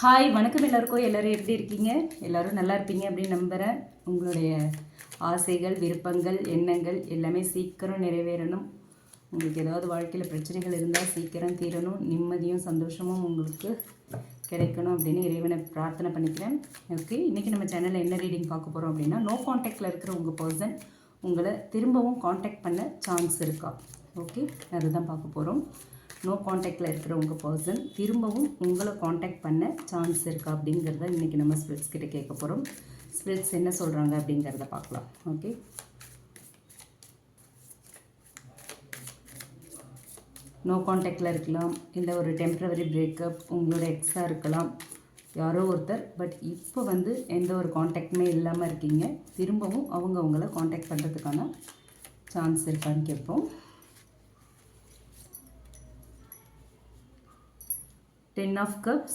Hi வணக்கம் எல்லாருக்கும். எல்லோரும் எப்படி இருக்கீங்க? எல்லோரும் நல்லா இருப்பீங்க அப்படின்னு நம்புகிறேன். உங்களுடைய ஆசைகள், விருப்பங்கள், எண்ணங்கள் எல்லாமே சீக்கிரம் நிறைவேறணும். உங்களுக்கு ஏதாவது வாழ்க்கையில் பிரச்சனைகள் இருந்தால் சீக்கிரம் தீரணும். நிம்மதியும் சந்தோஷமும் உங்களுக்கு கிடைக்கணும் அப்படின்னு இறைவனை பிரார்த்தனை பண்ணிக்கிறேன். ஓகே, இன்றைக்கி நம்ம சேனலில் என்ன ரீடிங் பார்க்க போகிறோம் அப்படின்னா, நோ காண்டாக்டில் இருக்கிற உங்கள் பர்சன் உங்களை திரும்பவும் காண்டாக்ட் பண்ண சான்ஸ் இருக்கா? ஓகே, அதுதான் பார்க்க போகிறோம். நோ காண்டாக்டில் இருக்கிற உங்கள் பர்சன் திரும்பவும் உங்களை காண்டாக்ட் பண்ண சான்ஸ் இருக்கா அப்படிங்கிறத இன்றைக்கி நம்ம ஸ்பிரிட்ஸ் கிட்ட கேட்க போகிறோம். ஸ்பிரிட்ஸ் என்ன சொல்கிறாங்க அப்படிங்கிறத பார்க்கலாம். ஓகே, நோ காண்டாக்டில் இருக்கலாம், இல்லை ஒரு டெம்ப்ரவரி பிரேக்கப், உங்களோட எக்ஸாக இருக்கலாம், யாரோ ஒருத்தர். பட் இப்போ வந்து எந்த ஒரு காண்டாக்டுமே இல்லாமல் இருக்கீங்க. திரும்பவும் அவங்க உங்களை காண்டாக்ட் பண்ணுறதுக்கான சான்ஸ் இருக்கான்னு கேட்போம். 10 of Cups,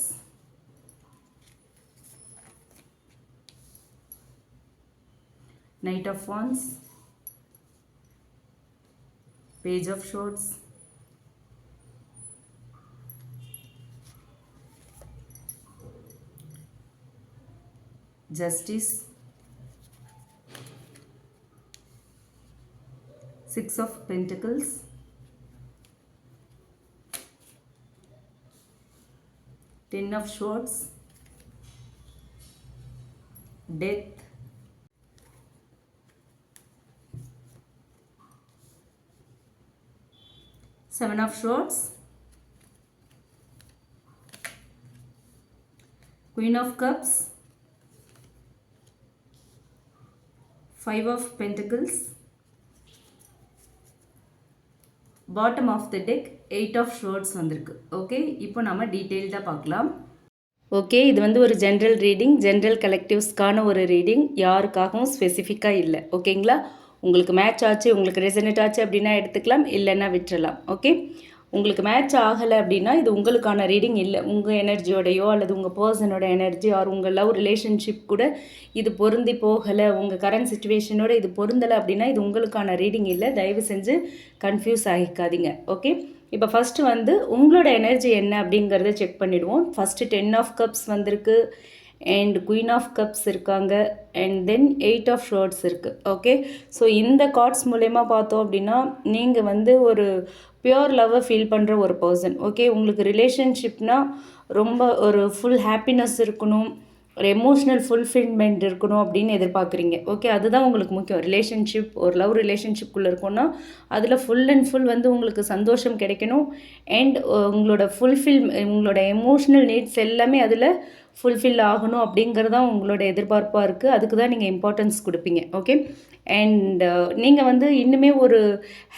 Knight of Wands, Page of Swords, Justice, Six of Pentacles, Ten of Swords, Death, Seven of Swords, Queen of Cups, Five of Pentacles, bottom of the deck 8 of swords வந்திருக்கு. Okay, இப்போ நம்ம டீட்டெயில்டாக பார்க்கலாம். Okay, இது வந்து ஒரு general reading, general கலெக்டிவ்ஸ்க்கான ஒரு reading, யாருக்காகவும் ஸ்பெசிஃபிக்காக இல்லை. ஓகேங்களா? உங்களுக்கு மேட்ச் ஆச்சு, உங்களுக்கு ரெசனேட் ஆச்சு அப்படின்னா எடுத்துக்கலாம், இல்லைன்னா விட்டுறலாம். ஓகே, உங்களுக்கு மேட்ச் ஆகலை அப்படின்னா இது உங்களுக்கான ரீடிங் இல்லை. உங்கள் எனர்ஜியோடையோ அல்லது உங்கள் பர்சனோட எனர்ஜி ஆர் உங்கள் லவ் ரிலேஷன்ஷிப் கூட இது பொருந்தி போகலை, உங்கள் கரண்ட் சுச்சுவேஷனோட இது பொருந்தலை அப்படின்னா இது உங்களுக்கான ரீடிங் இல்லை. தயவு செஞ்சு கன்ஃபியூஸ் ஆகிக்காதீங்க. ஓகே, இப்போ ஃபஸ்ட்டு வந்து உங்களோட எனர்ஜி என்ன அப்படிங்கிறத செக் பண்ணிவிடுவோம். ஃபஸ்ட்டு 10 ஆஃப் கப்ஸ் வந்திருக்கு, அண்ட் குயின் ஆஃப் கப்ஸ் இருக்காங்க, அண்ட் தென் 8 ஆஃப் ஷோர்ட்ஸ் இருக்குது. ஓகே, ஸோ இந்த கார்ட்ஸ் மூலயமா பார்த்தோம் அப்படின்னா நீங்கள் வந்து ஒரு பியோர் லவ்வை ஃபீல் பண்ணுற ஒரு பர்சன். ஓகே, உங்களுக்கு ரிலேஷன்ஷிப்னால் ரொம்ப ஒரு ஃபுல் ஹாப்பினஸ் இருக்கணும், ஒரு எமோஷ்னல் ஃபுல்ஃபில்மெண்ட் இருக்கணும் அப்படின்னு எதிர்பார்க்குறீங்க. ஓகே, அதுதான் உங்களுக்கு முக்கியம். ரிலேஷன்ஷிப், ஒரு லவ் ரிலேஷன்ஷிப்குள்ளே இருக்குன்னா அதில் ஃபுல் அண்ட் ஃபுல் வந்து உங்களுக்கு சந்தோஷம் கிடைக்கணும். அண்ட் உங்களோட உங்களோட எமோஷ்னல் நீட்ஸ் எல்லாமே அதில் ஃபுல்ஃபில் ஆகணும் அப்படிங்கிறது தான் உங்களோட எதிர்பார்ப்பாக இருக்குது. அதுக்கு தான் நீங்கள் இம்பார்ட்டன்ஸ் கொடுப்பீங்க. ஓகே, அண்ட் நீங்கள் வந்து இன்னுமே ஒரு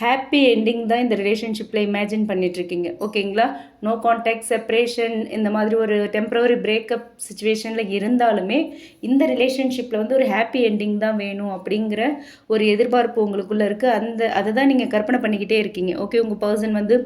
ஹாப்பி எண்டிங் தான் இந்த ரிலேஷன்ஷிப்பில் இமேஜின் பண்ணிகிட்ருக்கீங்க. ஓகேங்களா? நோ கான்டாக்ட், செப்ரேஷன், இந்த மாதிரி ஒரு டெம்ப்ரவரி பிரேக்கப் சுச்சுவேஷனில் இருந்தாலுமே இந்த ரிலேஷன்ஷிப்பில் வந்து ஒரு ஹாப்பி எண்டிங் தான் வேணும் அப்படிங்கிற ஒரு எதிர்பார்ப்பு உங்களுக்குள்ளே இருக்குது. அதை தான் நீங்கள் கற்பனை பண்ணிக்கிட்டே இருக்கீங்க. ஓகே, உங்கள் பர்சன் வந்து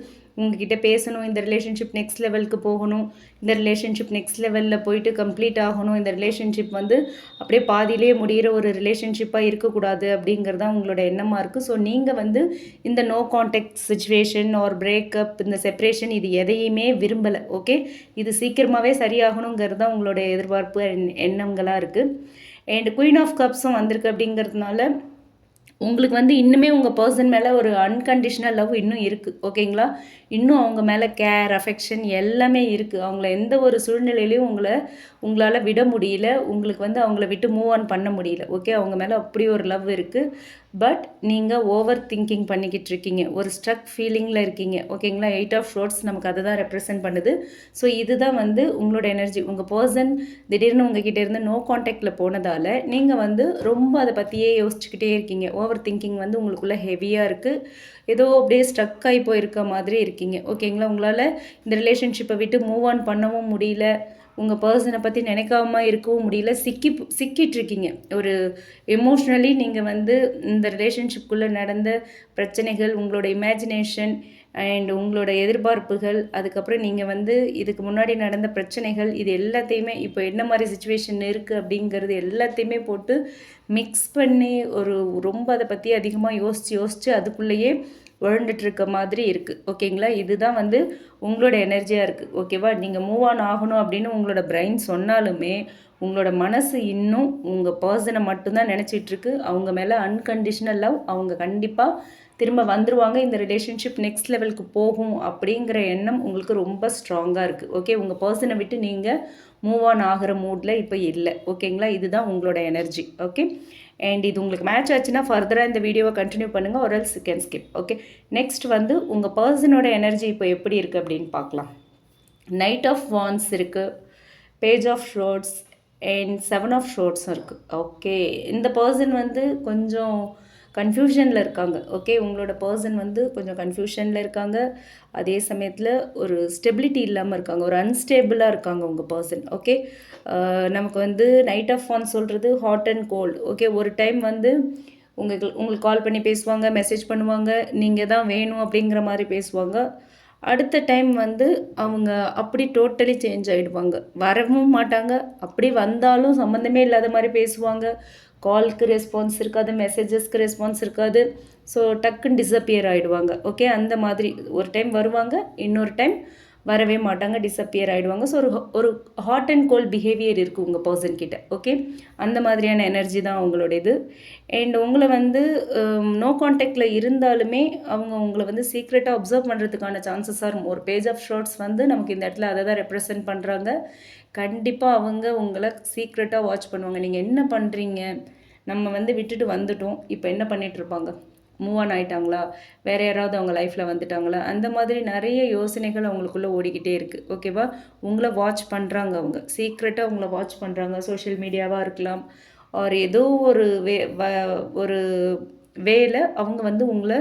உங்ககிட்ட பேசணும், இந்த ரிலேஷன்ஷிப் நெக்ஸ்ட் லெவலுக்கு போகணும், இந்த ரிலேஷன்ஷிப் நெக்ஸ்ட் லெவலில் போயிட்டு கம்ப்ளீட் ஆகணும், இந்த ரிலேஷன்ஷிப் வந்து அப்படியே பாதியிலே முடிகிற ஒரு ரிலேஷன்ஷிப்பாக இருக்கக்கூடாது அப்படிங்கிறது தான் உங்களோட எண்ணமாக இருக்குது. ஸோ நீங்கள் வந்து இந்த no contact situation or breakup, இந்த செப்ரேஷன் இது எதையுமே விரும்பலை. ஓகே, இது சீக்கிரமாகவே சரியாகணுங்கிறது தான் உங்களோட எதிர்பார்ப்பு எண்ணங்களாக இருக்குது. அண்ட் குயின் ஆஃப் கப்ஸும் வந்திருக்கு அப்படிங்கிறதுனால உங்களுக்கு வந்து இன்னுமே உங்கள் பர்சன் மேலே ஒரு அன்கண்டிஷ்னல் லவ் இன்னும் இருக்குது. ஓகேங்களா? இன்னும் அவங்க மேலே கேர், அஃபெக்ஷன் எல்லாமே இருக்குது. அவங்கள எந்த ஒரு சூழ்நிலையிலையும் உங்களால் விட முடியல, உங்களுக்கு வந்து அவங்கள விட்டு மூவ் ஆன் பண்ண முடியல. ஓகே, அவங்க மேலே அப்படி ஒரு லவ் இருக்குது. பட் நீங்கள் ஓவர் திங்கிங் பண்ணிக்கிட்டு இருக்கீங்க, ஒரு ஸ்ட்ரக் ஃபீலிங்கில் இருக்கீங்க. ஓகேங்களா? 8 ஆஃப் ஷோர்ட்ஸ் நமக்கு அதை தான் ரெப்ரசென்ட் பண்ணுது. ஸோ இதுதான் வந்து உங்களோட எனர்ஜி. உங்கள் பர்சன் திடீர்னு உங்ககிட்ட இருந்து நோ கான்டாக்டில் போனதால் நீங்கள் வந்து ரொம்ப அதை பற்றியே யோசிச்சுக்கிட்டே இருக்கீங்க. ஓவர் திங்கிங் வந்து உங்களுக்குள்ளே ஹெவியாக இருக்குது. ஏதோ அப்படியே ஸ்ட்ரக் ஆகி போயிருக்க மாதிரி இருக்கீங்க. ஓகேங்களா? உங்களால் இந்த ரிலேஷன்ஷிப்பை விட்டு மூவ் ஆன் பண்ணவும் முடியல, உங்கள் பர்சனை பற்றி நினைக்காம இருக்கவும் முடியல, சிக்கிட்டுருக்கீங்க. ஒரு எமோஷ்னலி நீங்கள் வந்து இந்த ரிலேஷன்ஷிப்குள்ளே நடந்த பிரச்சனைகள், உங்களோட இமேஜினேஷன் அண்ட் உங்களோட எதிர்பார்ப்புகள், அதுக்கப்புறம் நீங்கள் வந்து இதுக்கு முன்னாடி நடந்த பிரச்சனைகள், இது எல்லாத்தையுமே இப்போ என்ன மாதிரி சுச்சுவேஷன் இருக்குது அப்படிங்கிறது எல்லாத்தையுமே போட்டு மிக்ஸ் பண்ணி ரொம்ப அதை பற்றி அதிகமாக யோசித்து அதுக்குள்ளேயே உழண்டுட்டு இருக்க மாதிரி இருக்குது. ஓகேங்களா? இதுதான் வந்து உங்களோட எனர்ஜியாக இருக்குது. ஓகேவா? நீங்கள் மூவ் ஆன் ஆகணும் அப்படின்னு உங்களோட பிரெயின் சொன்னாலுமே உங்களோட மனசு இன்னும் உங்கள் பர்சனை மட்டும்தான் நினச்சிட்ருக்கு. அவங்க மேலே அன்கண்டிஷனல் லவ். அவங்க கண்டிப்பாக திரும்ப வந்துடுவாங்க. இந்த ரிலேஷன்ஷிப் நெக்ஸ்ட் லெவலுக்கு போகும் அப்படிங்கிற எண்ணம் உங்களுக்கு ரொம்ப ஸ்ட்ராங்காக இருக்குது. ஓகே, உங்கள் பர்சனை விட்டு நீங்கள் மூவ் ஆன் ஆகிற மூடில் இப்போ இல்லை. ஓகேங்களா? இதுதான் உங்களோட எனர்ஜி. ஓகே, அண்ட் இது உங்களுக்கு மேட்ச் ஆச்சுன்னா ஃபர்தராக இந்த வீடியோவை கண்டினியூ பண்ணுங்கள், ஒரு else can skip. Okay, next வந்து உங்கள் பர்சனோட எனர்ஜி இப்போ எப்படி இருக்குது அப்படின்னு பார்க்கலாம். நைட் ஆஃப் வான்ஸ் இருக்குது, page of swords and 7 of ஷோர்ட்ஸும் இருக்குது. ஓகே, இந்த பர்சன் வந்து கொஞ்சம் கன்ஃபியூஷனில் இருக்காங்க. ஓகே, உங்களோட பர்சன் வந்து கொஞ்சம் கன்ஃபியூஷனில் இருக்காங்க. அதே சமயத்தில் ஒரு ஸ்டெபிலிட்டி இல்லாமல் இருக்காங்க, ஒரு அன்ஸ்டேபிளாக இருக்காங்க உங்கள் பர்சன். ஓகே, நமக்கு வந்து நைட் ஆஃப் வான் சொல்கிறது ஹாட் அண்ட் கோல்டு. ஓகே, ஒரு டைம் வந்து உங்களுக்கு கால் பண்ணி பேசுவாங்க, மெசேஜ் பண்ணுவாங்க, நீங்கள் தான் வேணும் அப்படிங்கிற மாதிரி பேசுவாங்க. அடுத்த டைம் வந்து அவங்க அப்படி டோட்டலி சேஞ்ச் ஆகிடுவாங்க, வரவும் மாட்டாங்க. அப்படி வந்தாலும் சம்மந்தமே இல்லாத மாதிரி பேசுவாங்க. கால்க்கு ரெஸ்பான்ஸ் இருக்காது, மெசேஜஸ்க்கு ரெஸ்பான்ஸ் இருக்காது. ஸோ டக்குன்னு டிஸப்பியர் ஆகிடுவாங்க. ஓகே, அந்த மாதிரி ஒரு டைம் வருவாங்க, இன்னொரு டைம் வரவே மாட்டாங்க, டிஸப்பியர் ஆகிடுவாங்க. ஸோ ஒரு ஹாட் அண்ட் கோல்ட் பிஹேவியர் இருக்குது உங்கள் பர்சன் கிட்ட. ஓகே, அந்த மாதிரியான எனர்ஜி தான் அவங்களோட இது. அண்ட் உங்களை வந்து நோ கான்டாக்டில் இருந்தாலுமே அவங்க உங்களை வந்து சீக்ரெட்டாக அப்சர்வ் பண்ணுறதுக்கான சான்சஸ் ஆர் ஒரு பேஜ் ஆஃப் ஷார்ட்ஸ் வந்து நமக்கு இந்த இடத்துல அதை தான் ரெப்ரசன்ட் பண்ணுறாங்க. கண்டிப்பாக அவங்க உங்களை சீக்ரெட்டாக வாட்ச் பண்ணுவாங்க. நீங்கள் என்ன பண்ணுறீங்க, நம்ம வந்து விட்டுட்டு வந்துட்டோம், இப்போ என்ன பண்ணிகிட்ருப்பாங்க, மூவ் ஆன் ஆகிட்டாங்களா, வேறு யாராவது அவங்க லைஃப்பில் வந்துட்டாங்களா, அந்த மாதிரி நிறைய யோசனைகள் அவங்களுக்குள்ளே ஓடிக்கிட்டே இருக்குது. ஓகேவா? உங்களை வாட்ச் பண்ணுறாங்க, அவங்க சீக்ரெட்டாக உங்களை வாட்ச் பண்ணுறாங்க. சோஷியல் மீடியாவாக இருக்கலாம், ஆர் ஏதோ ஒரு ஒரு வேல அவங்க வந்து உங்களை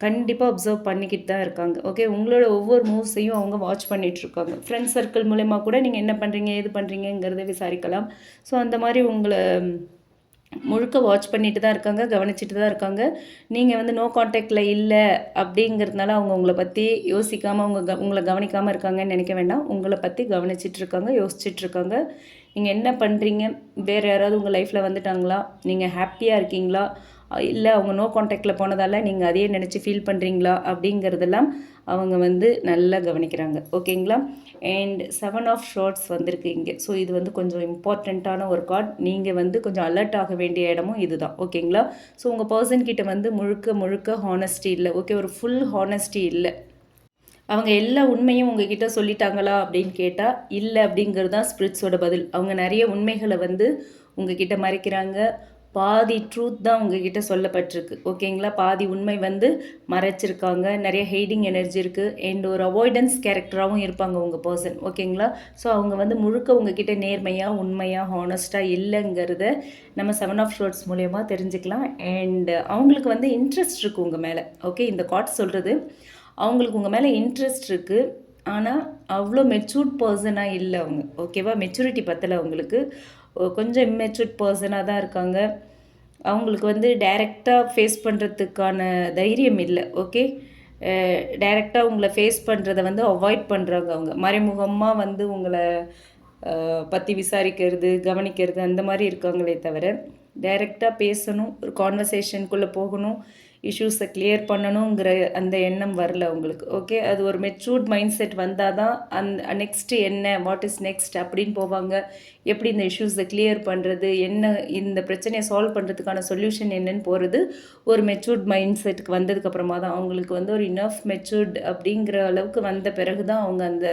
கண்டிப்பாக அப்சர்வ் பண்ணிக்கிட்டு தான் இருக்காங்க. ஓகே, உங்களோட ஒவ்வொரு மூவ்ஸையும் அவங்க வாட்ச் பண்ணிகிட்ருக்காங்க. ஃப்ரெண்ட்ஸ் சர்க்கிள் மூலமா கூட நீங்கள் என்ன பண்ணுறீங்க, ஏது பண்ணுறீங்கிறத விசாரிக்கலாம். ஸோ அந்த மாதிரி உங்களை முழுக்க வாட்ச் பண்ணிட்டு தான் இருக்காங்க, கவனிச்சிட்டு தான் இருக்காங்க. நீங்கள் வந்து நோ கான்டாக்டில் இல்லை அப்படிங்கிறதுனால அவங்க உங்களை பற்றி யோசிக்காமல் உங்களை கவனிக்காமல் இருக்காங்கன்னு நினைக்க வேண்டாம். உங்களை பற்றி கவனிச்சிட்ருக்காங்க, யோசிச்சிட்ருக்காங்க. நீங்கள் என்ன பண்ணுறீங்க, வேறு யாராவது உங்கள் லைஃப்பில் வந்துட்டாங்களா, நீங்கள் ஹாப்பியாக இருக்கீங்களா, இல்லை அவங்க நோ கான்டாக்டில் போனதால் நீங்கள் அதையே நினச்சி ஃபீல் பண்ணுறீங்களா அப்படிங்கிறதெல்லாம் அவங்க வந்து நல்லா கவனிக்கிறாங்க. ஓகேங்களா? அண்ட் 7 ஆஃப் ஷார்ட்ஸ் வந்திருக்கு இங்கே. ஸோ இது வந்து கொஞ்சம் இம்பார்ட்டண்ட்டான ஒரு கார்ட். நீங்கள் வந்து கொஞ்சம் அலர்ட் ஆக வேண்டிய இடமும் இதுதான். ஓகேங்களா? ஸோ உங்கள் பர்சன்கிட்ட வந்து முழுக்க ஹானஸ்டி இல்லை. ஓகே, ஒரு ஃபுல் ஹானஸ்டி இல்லை. அவங்க எல்லா உண்மையும் உங்ககிட்ட சொல்லிட்டாங்களா அப்படின்னு கேட்டால் இல்லை அப்படிங்கிறது தான் ஸ்பிரிட்ஸோட பதில். அவங்க நிறைய உண்மைகளை வந்து உங்ககிட்ட மறைக்கிறாங்க. பாதி ட்ரூத் தான் உங்ககிட்ட சொல்லப்பட்டிருக்கு. ஓகேங்களா? பாதி உண்மை வந்து மறைச்சிருக்காங்க. நிறைய ஹெய்டிங் எனர்ஜி இருக்குது. அண்ட் ஒரு அவாய்டன்ஸ் கேரக்டராகவும் இருப்பாங்க உங்கள் பர்சன். ஓகேங்களா? ஸோ அவங்க வந்து முழுக்க உங்ககிட்ட நேர்மையாக, உண்மையாக, ஹானஸ்ட்டாக இல்லைங்கிறத நம்ம 7 ஆஃப் ஷார்ட்ஸ் மூலயமா தெரிஞ்சுக்கலாம். அண்ட் அவங்களுக்கு வந்து இன்ட்ரெஸ்ட் இருக்குது உங்கள் மேலே. ஓகே, இந்த கார்ட் சொல்கிறது அவங்களுக்கு உங்கள் மேலே இன்ட்ரெஸ்ட் இருக்குது. ஆனால் அவ்வளோ மெச்சூர்ட் பர்சனாக இல்லை அவங்க. ஓகேவா? மெச்சூரிட்டி பத்தலை அவங்களுக்கு. கொஞ்சம் இம்மெச்சூர்ட் பர்சனாக தான் இருக்காங்க. அவங்களுக்கு வந்து டைரெக்டாக ஃபேஸ் பண்ணுறதுக்கான தைரியம் இல்லை. ஓகே, டைரெக்டாக உங்களை ஃபேஸ் பண்ணுறதை வந்து அவாய்ட் பண்ணுறாங்க அவங்க. மறைமுகமாக வந்து உங்களை பற்றி விசாரிக்கிறது, கவனிக்கிறது அந்த மாதிரி இருக்காங்களே தவிர டைரெக்டாக பேசணும், ஒரு கான்வர்சேஷனுக்குள்ளே போகணும், இஷ்யூஸை கிளியர் பண்ணணுங்கிற அந்த எண்ணம் வரல அவங்களுக்கு. ஓகே, அது ஒரு மெச்சூர்ட் மைண்ட் செட் வந்தால் தான் நெக்ஸ்ட்டு என்ன, வாட் இஸ் நெக்ஸ்ட் அப்படின்னு போவாங்க. எப்படி இந்த இஷ்யூஸை கிளியர் பண்ணுறது, என்ன இந்த பிரச்சனையை சால்வ் பண்ணுறதுக்கான சொல்யூஷன் என்னன்னு போகிறது ஒரு மெச்சூர்ட் மைண்ட் செட்டுக்கு வந்ததுக்கப்புறமா தான். அவங்களுக்கு வந்து ஒரு இனஃப் மெச்சூர்ட் அப்படிங்கிற அளவுக்கு வந்த பிறகு தான் அவங்க அந்த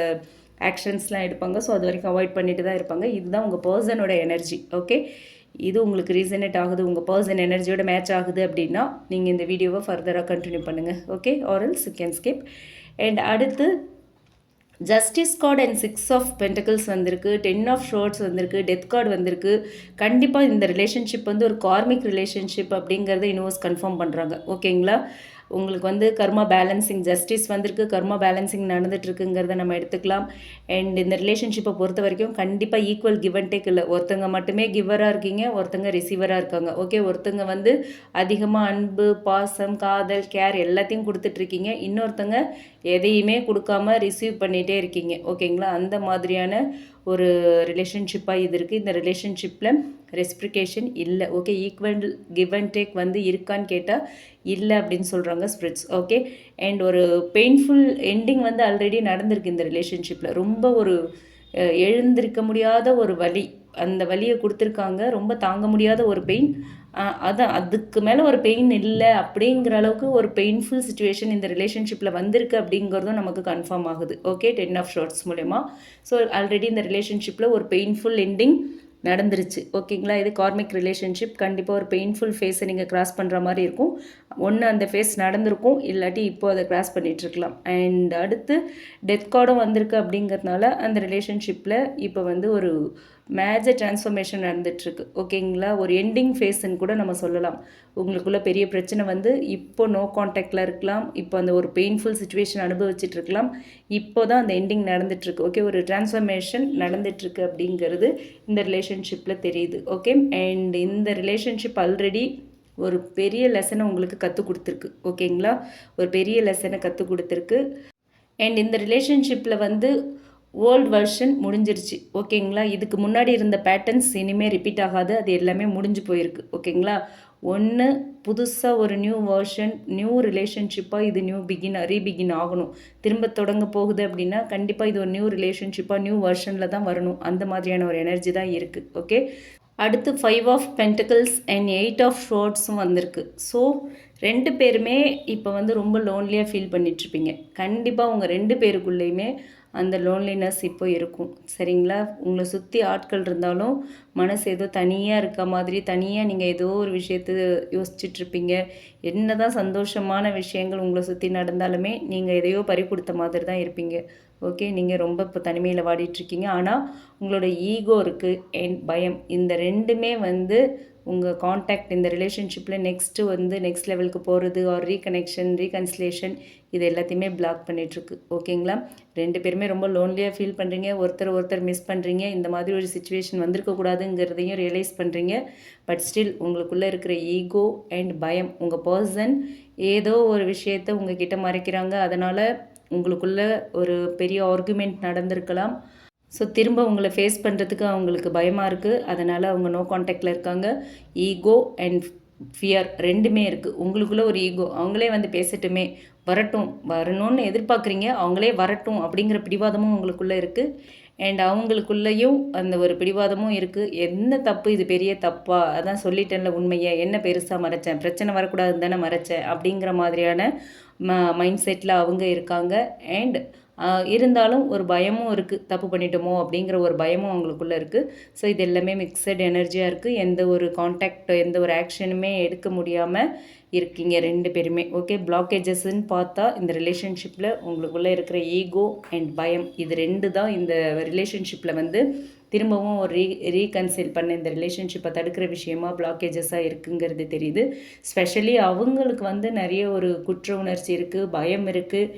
ஆக்ஷன்ஸ்லாம் எடுப்பாங்க. ஸோ அது வரைக்கும் அவாய்ட் பண்ணிட்டு தான் இருப்பாங்க. இதுதான் உங்கள் பர்சனோட எனர்ஜி. ஓகே, இது உங்களுக்கு ரீசனேட் ஆகுது, உங்கள் பர்சன் எனர்ஜியோட மேட்ச் ஆகுது அப்படின்னா நீங்கள் இந்த வீடியோவை ஃபர்தராக கண்டினியூ பண்ணுங்கள். Okay, or else you can skip. And அடுத்து justice card and 6 of pentacles வந்திருக்கு, 10 ஆஃப் ஷோர்ட்ஸ் வந்திருக்கு, டெத் கார்டு வந்திருக்கு. கண்டிப்பாக இந்த ரிலேஷன்ஷிப் வந்து ஒரு கார்மிக் ரிலேஷன்ஷிப் அப்படிங்கிறத யூனிவர்ஸ் கன்ஃபார்ம் பண்ணுறாங்க. ஓகேங்களா? உங்களுக்கு வந்து கர்மா பேலன்சிங், ஜஸ்டிஸ் வந்திருக்கு, கர்மா பேலன்சிங் நடந்துகிட்ருக்குங்கிறத நம்ம எடுத்துக்கலாம். அண்ட் இந்த ரிலேஷன்ஷிப்பை பொறுத்த வரைக்கும் கண்டிப்பாக ஈக்குவல் கிவ் அண்ட் டேக் இல்லை. ஒருத்தங்க மட்டுமே கிவராக இருக்கீங்க, ஒருத்தங்க ரிசீவராக இருக்காங்க. ஓகே, ஒருத்தங்க வந்து அதிகமாக அன்பு, பாசம், காதல், கேர் எல்லாத்தையும் கொடுத்துட்ருக்கீங்க, இன்னொருத்தங்க எதையுமே கொடுக்காம ரிசீவ் பண்ணிகிட்டே இருக்கீங்க. ஓகேங்களா? அந்த மாதிரியான ஒரு ரிலேஷன்ஷிப்பாக இது இருக்குது. இந்த ரிலேஷன்ஷிப்பில் ரெஸ்பிரிகேஷன் இல்லை. Okay, equal give and take வந்து இருக்கான்னு கேட்டால் இல்லை அப்படின்னு சொல்கிறாங்க ஸ்பிரிட்ஸ். ஓகே, அண்ட் ஒரு பெயின்ஃபுல் எண்டிங் வந்து ஆல்ரெடி நடந்திருக்கு இந்த ரிலேஷன்ஷிப்பில். ரொம்ப ஒரு எழுந்திருக்க முடியாத ஒரு வலி, அந்த வலியை கொடுத்துருக்காங்க. ரொம்ப தாங்க முடியாத ஒரு பெயின். அதான் அதுக்கு மேலே ஒரு பெயின் இல்லை அப்படிங்கிற அளவுக்கு ஒரு பெயின்ஃபுல் சுச்சுவேஷன் இந்த ரிலேஷன்ஷிப்பில் வந்திருக்கு அப்படிங்கிறதும் நமக்கு கன்ஃபார்ம் ஆகுது. ஓகே, 10 ஆஃப் ஷார்ட்ஸ் மூலமா. ஸோ ஆல்ரெடி இந்த ரிலேஷன்ஷிப்பில் ஒரு பெயின்ஃபுல் எண்டிங் நடந்துருச்சு. ஓகேங்களா, இது கார்மிக் ரிலேஷன்ஷிப். கண்டிப்பாக ஒரு பெயின்ஃபுல் ஃபேஸை நீங்கள் கிராஸ் பண்ணுற மாதிரி இருக்கும். ஒன்று அந்த ஃபேஸ் நடந்திருக்கும், இல்லாட்டி இப்போது அதை கிராஸ் பண்ணிகிட்ருக்கலாம். அண்ட் அடுத்து டெத் கார்டும் வந்திருக்கு அப்படிங்கிறதுனால அந்த ரிலேஷன்ஷிப்பில் இப்போ வந்து ஒரு மேஜர் டிரான்ஸ்ஃபர்மேஷன் நடந்துகிட்ருக்கு. ஓகேங்களா, ஒரு எண்டிங் ஃபேஸ்ன்னு கூட நம்ம சொல்லலாம். உங்களுக்குள்ள பெரிய பிரச்சனை வந்து இப்போ நோ கான்டாக்டில் இருக்கலாம், இப்போ அந்த ஒரு பெயின்ஃபுல் சுச்சுவேஷன் அனுபவிச்சுட்டு இருக்கலாம். இப்போ தான் அந்த எண்டிங் நடந்துகிட்ருக்கு. ஓகே, ஒரு டிரான்ஸ்ஃபர்மேஷன் நடந்துகிட்ருக்கு அப்படிங்கிறது இந்த ரிலேஷன்ஷிப்பில் தெரியுது. ஓகே, அண்ட் இந்த ரிலேஷன்ஷிப் ஆல்ரெடி ஒரு பெரிய லெசனை உங்களுக்கு கற்றுக் கொடுத்துருக்கு. ஓகேங்களா, ஒரு பெரிய லெசனை கற்றுக் கொடுத்துருக்கு. அண்ட் இந்த ரிலேஷன்ஷிப்பில் வந்து ஓல்டு வெர்ஷன் முடிஞ்சிருச்சு. ஓகேங்களா, இதுக்கு முன்னாடி இருந்த பேட்டர்ன்ஸ் இனிமேல் ரிப்பீட் ஆகாது, அது எல்லாமே முடிஞ்சு போயிருக்கு. ஓகேங்களா, ஒன்று புதுசாக ஒரு நியூ வெர்ஷன், நியூ ரிலேஷன்ஷிப்பாக இது ரீபிகின் ஆகணும். திரும்ப தொடங்க போகுது அப்படின்னா கண்டிப்பாக இது ஒரு நியூ ரிலேஷன்ஷிப்பாக நியூ வெர்ஷனில் தான் வரணும். அந்த மாதிரியான ஒரு எனர்ஜி தான் இருக்குது. ஓகே, அடுத்து 5 ஆஃப் பென்டக்கிள்ஸ் அண்ட் 8 ஆஃப் ஷார்ட்ஸும் வந்திருக்கு. ஸோ 2 பேருமே இப்போ வந்து ரொம்ப லோன்லியாக ஃபீல் பண்ணிகிட்ருப்பீங்க. கண்டிப்பாக உங்கள் 2 பேருக்குள்ளேயுமே அந்த லோன்லினஸ் இப்போ இருக்கும். சரிங்களா, உங்களை சுற்றி ஆட்கள் இருந்தாலும் மனசு ஏதோ தனியாக இருக்க மாதிரி, தனியாக நீங்கள் ஏதோ ஒரு விஷயத்தை யோசிச்சுட்ருப்பீங்க. என்ன தான் சந்தோஷமான விஷயங்கள் உங்களை சுற்றி நடந்தாலுமே நீங்கள் எதையோ பறி கொடுத்த மாதிரி தான் இருப்பீங்க. ஓகே, நீங்கள் ரொம்ப இப்போ தனிமையில் வாடிட்டுருக்கீங்க. ஆனால் உங்களோட ஈகோ இருக்குது அண்ட் பயம், இந்த ரெண்டுமே வந்து உங்கள் காண்டாக்ட் இந்த ரிலேஷன்ஷிப்பில் நெக்ஸ்ட் லெவலுக்கு போகிறது ஆர் ரீகன்சிலேஷன் இது எல்லாத்தையுமே பிளாக் பண்ணிகிட்ருக்கு. ஓகேங்களா, 2 பேருமே ரொம்ப லோன்லியாக ஃபீல் பண்ணுறீங்க, ஒருத்தர் மிஸ் பண்ணுறீங்க. இந்த மாதிரி ஒரு சுச்சுவேஷன் வந்திருக்கக்கூடாதுங்கிறதையும் ரியலைஸ் பண்ணுறீங்க. பட் ஸ்டில் உங்களுக்குள்ளே இருக்கிற ஈகோ அண்ட் பயம், உங்கள் பர்சன் ஏதோ ஒரு விஷயத்தை உங்ககிட்ட மறைக்கிறாங்க. அதனால் உங்களுக்குள்ள ஒரு பெரிய ஆர்குமெண்ட் நடந்திருக்கலாம். ஸோ திரும்ப உங்களை ஃபேஸ் பண்ணுறதுக்கு அவங்களுக்கு பயமாக இருக்குது. அதனால் அவங்க நோ கான்டாக்டில் இருக்காங்க. ஈகோ அண்ட் ஃபியர் ரெண்டுமே இருக்குது. உங்களுக்குள்ளே ஒரு ஈகோ, அவங்களே வந்து பேசட்டுமே, வரணும்னு எதிர்பார்க்குறீங்க, அவங்களே வரட்டும் அப்படிங்கிற பிடிவாதமும் உங்களுக்குள்ளே இருக்குது. அண்ட் அவங்களுக்குள்ளேயும் அந்த ஒரு பிடிவாதமும் இருக்குது. என்ன தப்பு, இது பெரிய தப்பா, அதான் சொல்லிட்டேன்ல உண்மையை, என்ன பெருசாக மறைச்சேன், பிரச்சனை வரக்கூடாதுன்னு தானே மறைச்சேன் அப்படிங்கிற மாதிரியான மைண்ட் செட்டில் அவங்க இருக்காங்க. அண்ட் இருந்தாலும் ஒரு பயமும் இருக்குது, தப்பு பண்ணிட்டோமோ அப்படிங்கிற ஒரு பயமும் அவங்களுக்குள்ளே இருக்குது. ஸோ இது எல்லாமே மிக்சட் எனர்ஜியாக இருக்குது. எந்த ஒரு கான்டாக்ட், எந்த ஒரு ஆக்ஷனுமே எடுக்க முடியாமல் இருக்கீங்க 2 பேருமே. ஓகே, பிளாக்கேஜஸ்ன்னு பார்த்தா இந்த ரிலேஷன்ஷிப்பில் உங்களுக்குள்ளே இருக்கிற ஈகோ அண்ட் பயம், இது 2 தான் இந்த ரிலேஷன்ஷிப்பில் வந்து திரும்பவும் ஒரு ரீகன்சைல் பண்ண இந்த ரிலேஷன்ஷிப்பை தடுக்கிற விஷயமா பிளாக்கேஜஸாக இருக்குங்கிறது தெரியுது. ஸ்பெஷலி அவங்களுக்கு வந்து நிறைய ஒரு குற்ற உணர்ச்சி இருக்குது, பயம் இருக்குது.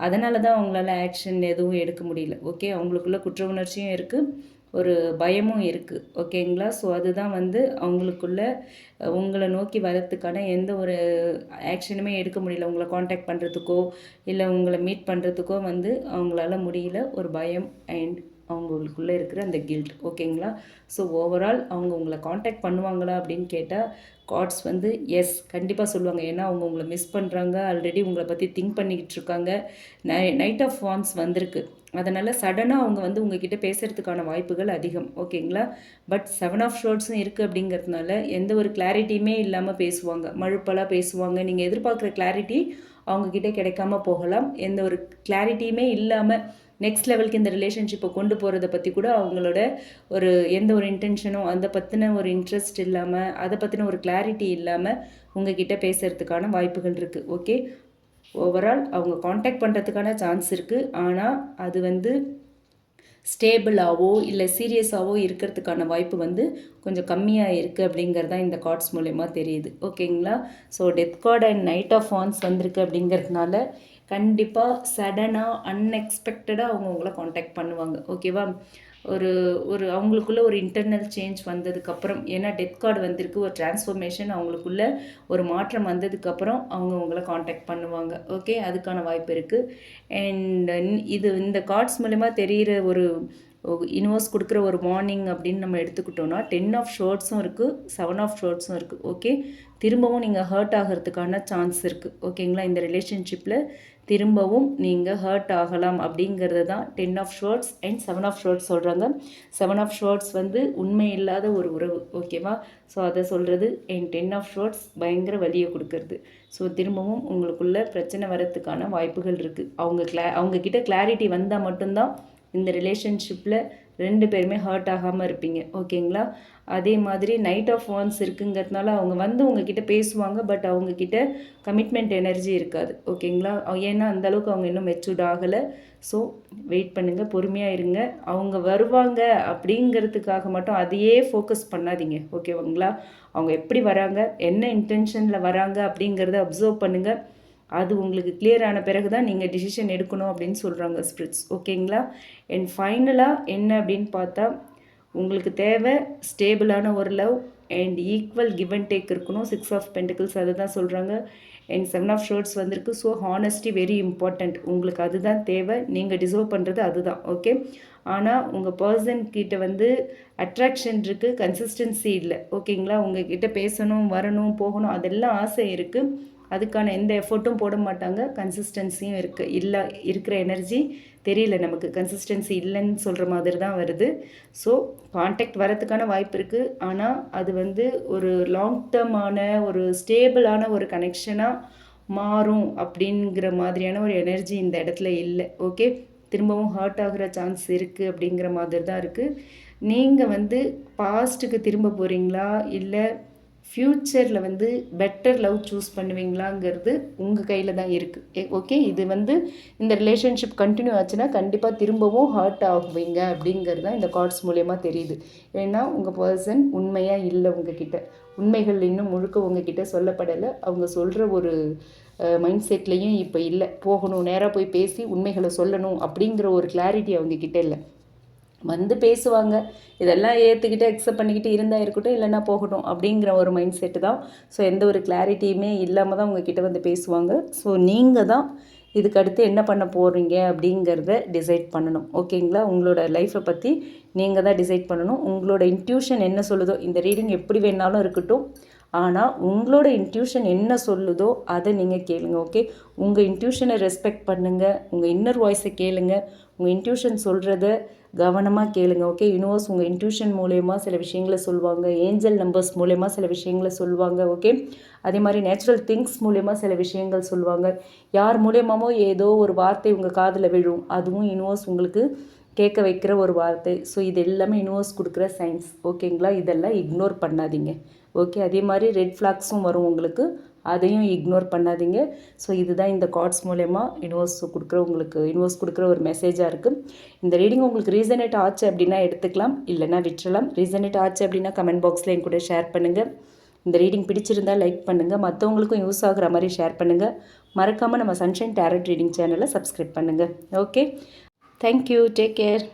அதனால தான் அவங்களால ஆக்ஷன் எதுவும் எடுக்க முடியல. ஓகே, அவங்களுக்குள்ள குற்ற உணர்ச்சியும் இருக்குது, ஒரு பயமும் இருக்குது. ஓகேங்களா, ஸோ அதுதான் வந்து அவங்களுக்குள்ள உங்களை நோக்கி வரத்துக்கான எந்த ஒரு ஆக்ஷனுமே எடுக்க முடியல. உங்களை காண்டாக்ட் பண்ணுறதுக்கோ இல்லை உங்களை மீட் பண்ணுறதுக்கோ வந்து அவங்களால முடியல. ஒரு பயம் அண்ட் அவங்களுக்குள்ளே இருக்கிற அந்த கில்ட். ஓகேங்களா, ஸோ ஓவரால் அவங்க உங்களை காண்டாக்ட் பண்ணுவாங்களா அப்படின்னு கேட்டால் கார்ட்ஸ் வந்து எஸ் கண்டிப்பாக சொல்லுவாங்க. ஏன்னா அவங்க உங்களை மிஸ் பண்ணுறாங்க, ஆல்ரெடி உங்களை பற்றி திங்க் பண்ணிக்கிட்டு இருக்காங்க. நைட் ஆஃப் வான்ஸ் வந்திருக்கு. அதனால் சடனாக அவங்க வந்து உங்ககிட்ட பேசுகிறதுக்கான வாய்ப்புகள் அதிகம். ஓகேங்களா, பட் 7 ஆஃப் ஷார்ட்ஸும் இருக்குது அப்படிங்கிறதுனால எந்த ஒரு கிளாரிட்டியுமே இல்லாமல் பேசுவாங்க, மழுப்பலாக பேசுவாங்க. நீங்கள் எதிர்பார்க்குற கிளாரிட்டி அவங்கக்கிட்ட கிடைக்காம போகலாம். எந்த ஒரு கிளாரிட்டியுமே இல்லாமல் நெக்ஸ்ட் லெவலுக்கு இந்த ரிலேஷன்ஷிப்பை கொண்டு போகிறத பற்றி கூட அவங்களோட ஒரு எந்த ஒரு இன்டென்ஷனும், அதை பற்றின ஒரு இன்ட்ரெஸ்ட் இல்லாமல், அதை பற்றின ஒரு கிளாரிட்டி இல்லாமல் உங்ககிட்ட பேசுகிறதுக்கான வாய்ப்புகள் இருக்குது. ஓகே, ஓவரால் அவங்க காண்டாக்ட் பண்ணுறதுக்கான சான்ஸ் இருக்குது. ஆனால் அது வந்து ஸ்டேபிளாகவோ இல்லை சீரியஸாகவோ இருக்கிறதுக்கான வாய்ப்பு வந்து கொஞ்சம் கம்மியாக இருக்குது அப்படிங்கிறது தான் இந்த கார்ட்ஸ் மூலயமா தெரியுது. ஓகேங்களா, so death card and knight of wands வந்திருக்கு அப்படிங்கிறதுனால கண்டிப்பாக சடனாக அன்எக்ஸ்பெக்டடாக அவங்க உங்களை காண்டாக்ட் பண்ணுவாங்க. ஓகேவா, ஒரு அவங்களுக்குள்ள ஒரு இன்டர்னல் சேஞ்ச் வந்ததுக்கப்புறம், ஏன்னா டெத் கார்டு வந்திருக்கு, ஒரு டிரான்ஸ்ஃபர்மேஷன் அவங்களுக்குள்ள ஒரு மாற்றம் வந்ததுக்கப்புறம் அவங்க உங்களை காண்டாக்ட் பண்ணுவாங்க. ஓகே, அதுக்கான வாய்ப்பு இருக்குது. அண்ட் இது இந்த கார்ட்ஸ் மூலமா தெரிகிற ஒரு யூனிவர்ஸ் கொடுக்குற ஒரு மார்னிங் அப்படின்னு நம்ம எடுத்துக்கிட்டோன்னா 10 ஆஃப் ஷோர்ட்ஸும் இருக்குது, 7 ஆஃப் ஷோர்ட்ஸும் இருக்குது. ஓகே, திரும்பவும் நீங்கள் ஹர்ட் ஆகிறதுக்கான சான்ஸ் இருக்குது. ஓகேங்களா, இந்த ரிலேஷன்ஷிப்பில் திரும்பவும் நீங்கள் ஹர்ட் ஆகலாம் அப்படிங்கிறது தான் 10 of swords and 7 of swords சொல்கிறாங்க. 7 ஆஃப் ஷோர்ட்ஸ் வந்து உண்மை இல்லாத ஒரு உறவு. ஓகேவா, ஸோ அதை சொல்கிறது. அண்ட் 10 ஆஃப் ஷோர்ட்ஸ் பயங்கர வலியை கொடுக்கறது. ஸோ திரும்பவும் உங்களுக்குள்ள பிரச்சனை வரத்துக்கான வாய்ப்புகள் இருக்குது. அவங்கக்கிட்ட கிளாரிட்டி வந்தால் மட்டும்தான் இந்த ரிலேஷன்ஷிப்பில் 2 பேருமே ஹர்ட் ஆகாமல் இருப்பீங்க. ஓகேங்களா, அதே மாதிரி நைட் ஆஃப் வான்ஸ் இருக்குங்கிறதுனால அவங்க வந்து உங்ககிட்ட பேசுவாங்க, பட் அவங்கக்கிட்ட கமிட்மெண்ட் எனர்ஜி இருக்காது. ஓகேங்களா, ஏன்னா அந்தளவுக்கு அவங்க இன்னும் மெச்சூர்ட் ஆகலை. ஸோ வெயிட் பண்ணுங்கள், பொறுமையாக இருங்க. அவங்க வருவாங்க அப்படிங்கிறதுக்காக மட்டும் அதையே ஃபோக்கஸ் பண்ணாதீங்க. ஓகேவாங்களா, அவங்க எப்படி வராங்க, என்ன இன்டென்ஷனில் வராங்க அப்படிங்கிறத அப்சர்வ் பண்ணுங்கள். அது உங்களுக்கு கிளியர் ஆன பிறகு தான் நீங்கள் டிசிஷன் எடுக்கணும் அப்படின்னு சொல்கிறாங்க ஸ்பிரிட்ஸ். ஓகேங்களா, அண்ட் ஃபைனலாக என்ன அப்படின்னு பார்த்தா, உங்களுக்கு தேவை ஸ்டேபிளான ஒரு love and equal give and take இருக்கணும். 6 ஆஃப் பென்டிகிள்ஸ் அதை தான் சொல்கிறாங்க. அண்ட் 7 ஆஃப் ஷோர்ட்ஸ் வந்திருக்கு. So honesty very important. உங்களுக்கு அதுதான் தேவை, நீங்கள் டிசர்வ் பண்ணுறது அதுதான். ஓகே, ஆனால் உங்கள் பர்சன் கிட்ட வந்து அட்ராக்ஷன் இருக்குது, கன்சிஸ்டன்சி இல்லை. ஓகேங்களா, உங்ககிட்ட பேசணும், வரணும், போகணும், அதெல்லாம் ஆசை இருக்குது. அதுக்கான எந்த எஃபர்ட்டும் போட மாட்டாங்க. கன்சிஸ்டன்சியும் இருக்கிற எனர்ஜி தெரியல நமக்கு. கன்சிஸ்டன்சி இல்லைன்னு சொல்கிற மாதிரி தான் வருது. ஸோ கான்டாக்ட் வரத்துக்கான வாய்ப்பு இருக்குது. ஆனால் அது வந்து ஒரு லாங் டேர்மான ஒரு ஸ்டேபிளான ஒரு கனெக்ஷனாக மாறும் அப்படிங்கிற மாதிரியான ஒரு எனர்ஜி இந்த இடத்துல இல்லை. ஓகே, திரும்பவும் ஹர்ட் ஆகிற சான்ஸ் இருக்குது அப்படிங்கிற மாதிரி தான் இருக்குது. நீங்கள் வந்து பாஸ்ட்டுக்கு திரும்ப போகிறீங்களா, இல்லை ஃப்யூச்சரில் வந்து பெட்டர் லவ் சூஸ் பண்ணுவீங்களாங்கிறது உங்கள் கையில் தான் இருக்குது. ஓகே, இது வந்து இந்த ரிலேஷன்ஷிப் கண்டினியூ ஆச்சுன்னா கண்டிப்பாக திரும்பவும் ஹர்ட் ஆகுவீங்க அப்படிங்கிறது தான் இந்த கார்ட்ஸ் மூலயமா தெரியுது. ஏன்னா உங்கள் பர்சன் உண்மையாக இல்லை, உங்ககிட்ட உண்மைகள் இன்னும் முழுக்க உங்ககிட்ட சொல்லப்படலை. அவங்க சொல்கிற ஒரு மைண்ட் செட்லேயும் இப்போ இல்லை. போகணும், நேராக போய் பேசி உண்மைகளை சொல்லணும் அப்படிங்கிற ஒரு கிளாரிட்டி அவங்கக்கிட்ட இல்லை. வந்து பேசுவாங்க, இதெல்லாம் ஏற்றுக்கிட்டு அக்செப்ட் பண்ணிக்கிட்டு இருந்தால் இருக்கட்டும், இல்லைன்னா போகட்டும் அப்படிங்கிற ஒரு மைண்ட் செட்டு தான். ஸோ எந்த ஒரு கிளாரிட்டியுமே இல்லாமல் தான் உங்ககிட்ட வந்து பேசுவாங்க. ஸோ நீங்கள் தான் இதுக்கு அடுத்து என்ன பண்ண போகிறீங்க அப்படிங்கிறத டிசைட் பண்ணணும். ஓகேங்களா, உங்களோட லைஃப்பை பற்றி நீங்கள் தான் டிசைட் பண்ணணும். உங்களோட இன்ட்யூஷன் என்ன சொல்லுதோ, இந்த ரீடிங் எப்படி வேணாலும் இருக்கட்டும், ஆனால் உங்களோட இன்ட்யூஷன் என்ன சொல்லுதோ அதை நீங்கள் கேளுங்க. ஓகே, உங்கள் இன்ட்யூஷனை ரெஸ்பெக்ட் பண்ணுங்கள், உங்கள் இன்னர் வாய்ஸை கேளுங்க, உங்கள் இன்ட்யூஷன் சொல்கிறத கவனமாக கேளுங்க. ஓகே, யூனிவர்ஸ் உங்கள் இன்ட்யூஷன் மூலயமா சில விஷயங்களை சொல்லுவாங்க, ஏஞ்சல் நம்பர்ஸ் மூலயமா சில விஷயங்களை சொல்லுவாங்க. ஓகே, அதே மாதிரி நேச்சுரல் திங்ஸ் மூலயமா சில விஷயங்கள் சொல்லுவாங்க. யார் மூலயமாவோ ஏதோ ஒரு வார்த்தை உங்கள் காதில் விழும், அதுவும் யூனிவர்ஸ் உங்களுக்கு கேட்க வைக்கிற ஒரு வார்த்தை. ஸோ இது எல்லாமே யூனிவர்ஸ் கொடுக்குற சயின்ஸ். ஓகேங்களா, இதெல்லாம் இக்னோர் பண்ணாதீங்க. ஓகே, அதே மாதிரி ரெட் ஃப்ளாக்ஸும் வரும் உங்களுக்கு, அதையும் இக்னோர் பண்ணாதீங்க. ஸோ இதுதான் இந்த கார்ட்ஸ் மூலயமா யூனிவர்ஸ் கொடுக்குற ஒரு மெசேஜாக இருக்குது. இந்த ரீடிங் உங்களுக்கு ரீசனேட் ஆச்சு அப்படின்னா எடுத்துக்கலாம், இல்லைனா விட்டுறலாம். ரீசனேட் ஆச்சு அப்படின்னா கமெண்ட் பாக்ஸில் என் கூட ஷேர் பண்ணுங்கள். இந்த ரீடிங் பிடிச்சிருந்தால் லைக் பண்ணுங்கள், மற்றவங்களுக்கும் யூஸ் ஆகுற மாதிரி ஷேர் பண்ணுங்கள். மறக்காமல் நம்ம சன்ஷைன் டேரட் ரீடிங் சேனலை சப்ஸ்கிரைப் பண்ணுங்கள். Okay, thank you, take care.